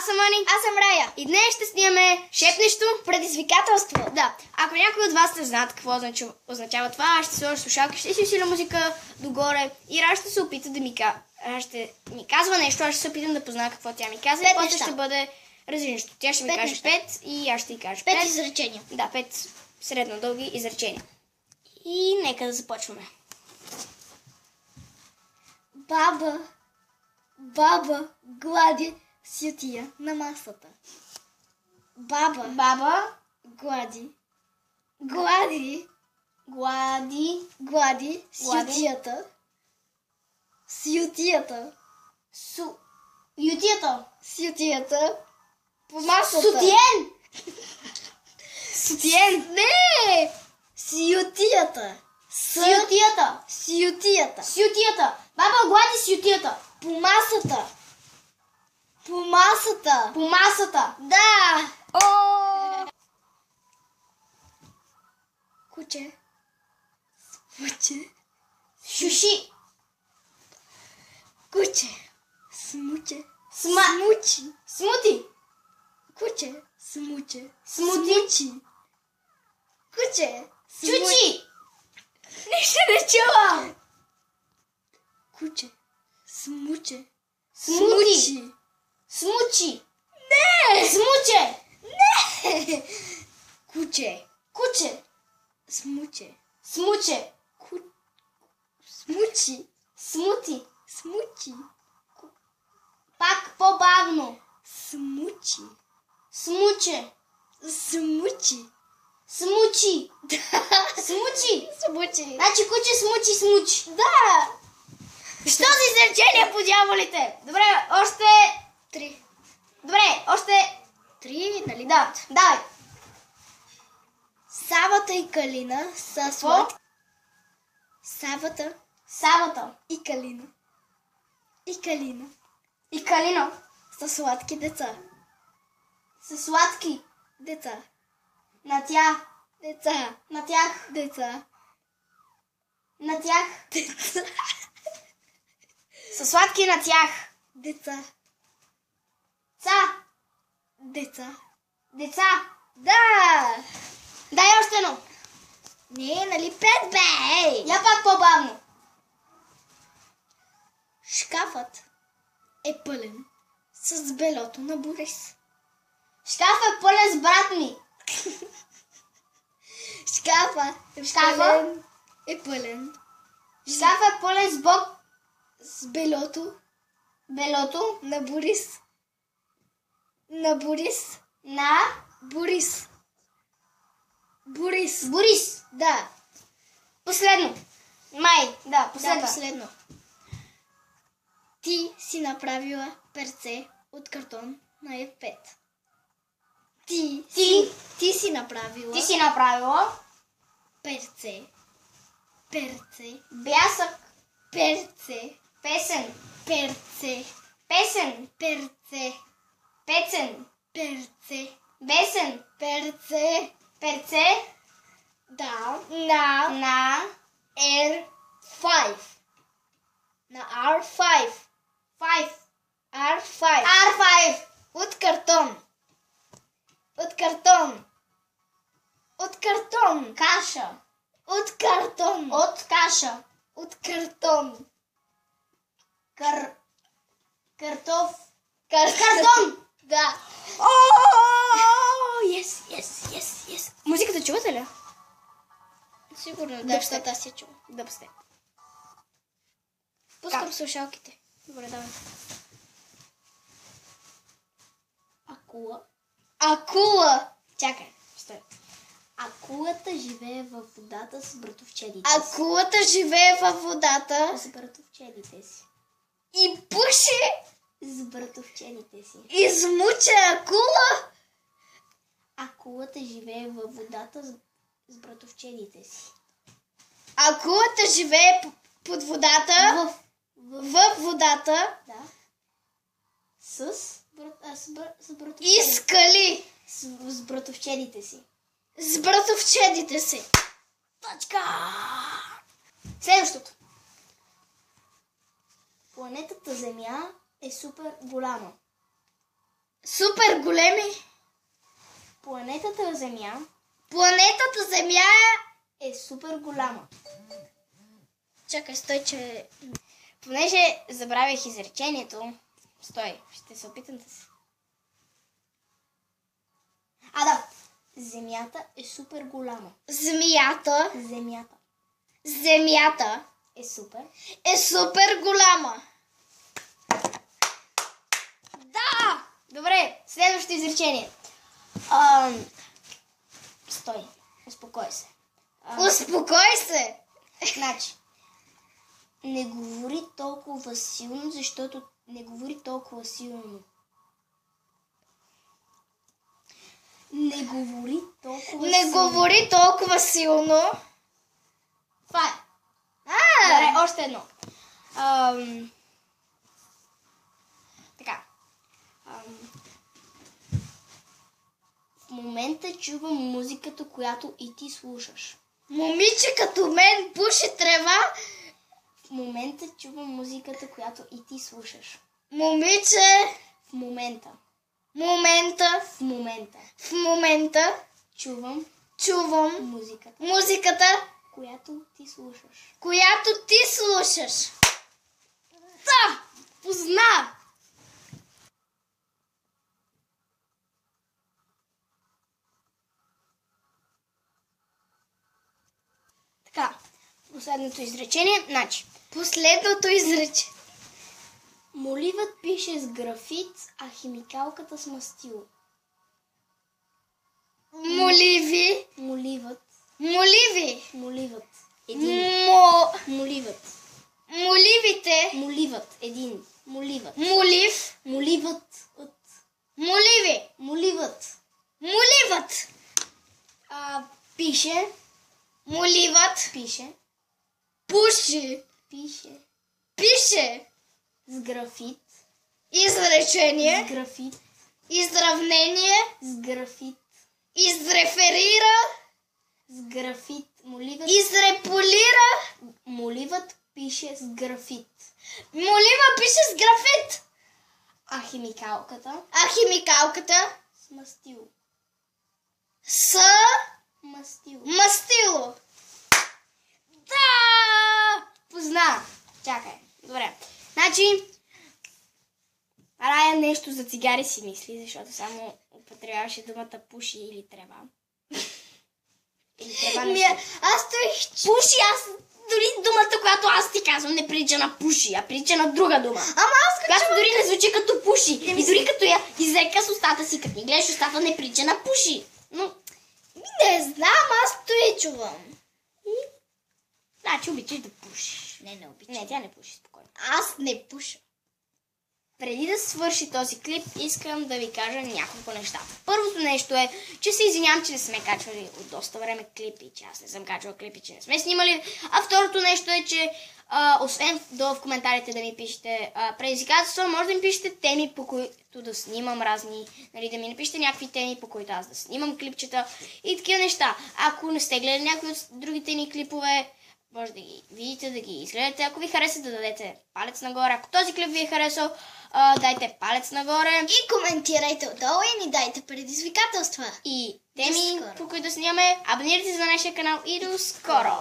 Аз съм Ани. Аз съм Рая. И днес ще снимаме шепнещо предизвикателство. Да. Ако някой от вас не знаят какво означава това, аз ще сложа слушалки, ще си усиля музика догоре и Рая ще се опита да ми казва нещо, аз ще се опитам да позная какво тя ми казва. И после ще бъде различно. Тя ще ми каже 5 и аз ще й кажа 5. 5 изречения. Да, 5 средно дълги изречения. И нека да започваме. Баба глади сютия на масата. Баба глади сютията. Сютията по масата. Сутиен! Не! Сютията. Сютията! Баба глади сютията! По масата. Да! Куче. Шуши! Куче. Смуче. Смути! Куче. Смуче. Смути! Куче. Чучи! Нищо не чувам! Куче. Смуче. Смучи! Не! Смуче! Куче. Смучи! Смучи. Смути! Пак по-бавно! Смучи. Смучи! Значи куче смучи! Да! Що за изречение по дяволите? Добре, още 3. Добре, още 3, нали? Да, давай! Савата и Калина са сладки. Савата И Калина и Калина са сладки деца. са сладки. Деца. На тях. Са сладки на тях. Деца. Да! Дай още едно. Не, нали 5 бе? Я пак по-бавно. Шкафът е пълен с белото на Борис. Шкафът е пълен с брат ми. Шкафът е пълен Шкафът е пълен с Бог. с белото На Борис. Борис. Да. Последно. Последно. Ти си направила перце от картон на F5. Ти си направила Ти си направила перце. бясък. Перце. Песен. Перце. Песен. Перце. Пецен. Перце. Бесен. Перце. Перце. Да. На R5. На R5. R5. От картон. Каша. От картон. От каша. От картон. Картон. Да. Yes. Музиката чувате ли? Сигурно, да, Дъбстеп. защото аз си чувам. Дъбстеп. Пускам слушалките. Добре, давай. Акула. Чакай, стой. Акулата живее във водата с братовчедите С братовчедите си. И пуши. С братовчедите си. Измуча акула. Акулата живее във водата с братовчедите си. Акулата живее под водата. В водата. Да. С братовчедите. И скали. С братовчедите си. С братовчедите си. Точка! Следващото. Планетата Земя е супер голяма. Супер големи. Планетата Земя Планетата Земя е супер голяма. Чакай, стой, че... Понеже забравях изречението, стой, ще се опитам да се... Да, Земята е супер голяма. Земята Е супер голяма. Да! Добре, следващото изречение. Стой, успокой се. Успокой се. Значи, не говори толкова силно, защото не говори толкова силно. Не говори толкова силно. Това е. Добре, още едно. Така. В момента чувам музиката, която и ти слушаш. Момиче като мен пуши трева. В момента чувам музиката, която и ти слушаш. Момиче. В момента. Чувам музиката, която ти слушаш. Да! Позна! Така, последното изречение. Значи, моливът пише с графит, а химикалката с мастило. Моливи. Моливът. Един. Моливът. Моливите. Моливът. Един. Моливът. Молив. Моливът. Моливи. Моливът. Моливът. Пише. Моливът. Пише. Пуши. Пише. С графит. Изречение. С графит. Изравнение. С графит. Изреферира. С графит. Моливът. Изреполира. Моливът пише с графит. Молива пише с графит. А химикалката. С мастило. Да! Позна. Чакай. Добре. Значи, Рая нещо за цигари си мисли, защото само употребяваше думата пуши или трева. Или трева не Пуши, дори думата, която аз ти казвам, не прилича на пуши, а прилича на друга дума. Която дори не звучи като пуши. И дори като я изрека с устата си, като ни гледаш устата, не прилича на пуши. Но не знам, аз той чувам. Значи обичаш да пушиш. Не обичам. Не, тя не пуши, спокойно. Аз не пуша. Преди да свърши този клип, искам да ви кажа няколко неща. Първото нещо е, че се извинявам, че не сме качвали от доста време клипи, че аз не съм качвала клипи, че не сме снимали. А второто нещо е, че освен долу в коментарите да ми пишете предизвикателства, може да ми пишете теми, по които да снимам разни, нали, да ми напишете някакви теми, по които аз да снимам клипчета и такива неща. Ако не сте гледали някои от другите ни клипове, може да ги видите, да ги изгледате. Ако ви хареса, да дадете палец нагоре. Ако този клип ви е харесал, дайте палец нагоре. И коментирайте отдолу и ни дайте предизвикателства. И теми, по които снимаме. Абонирайте се за нашия канал и до скоро!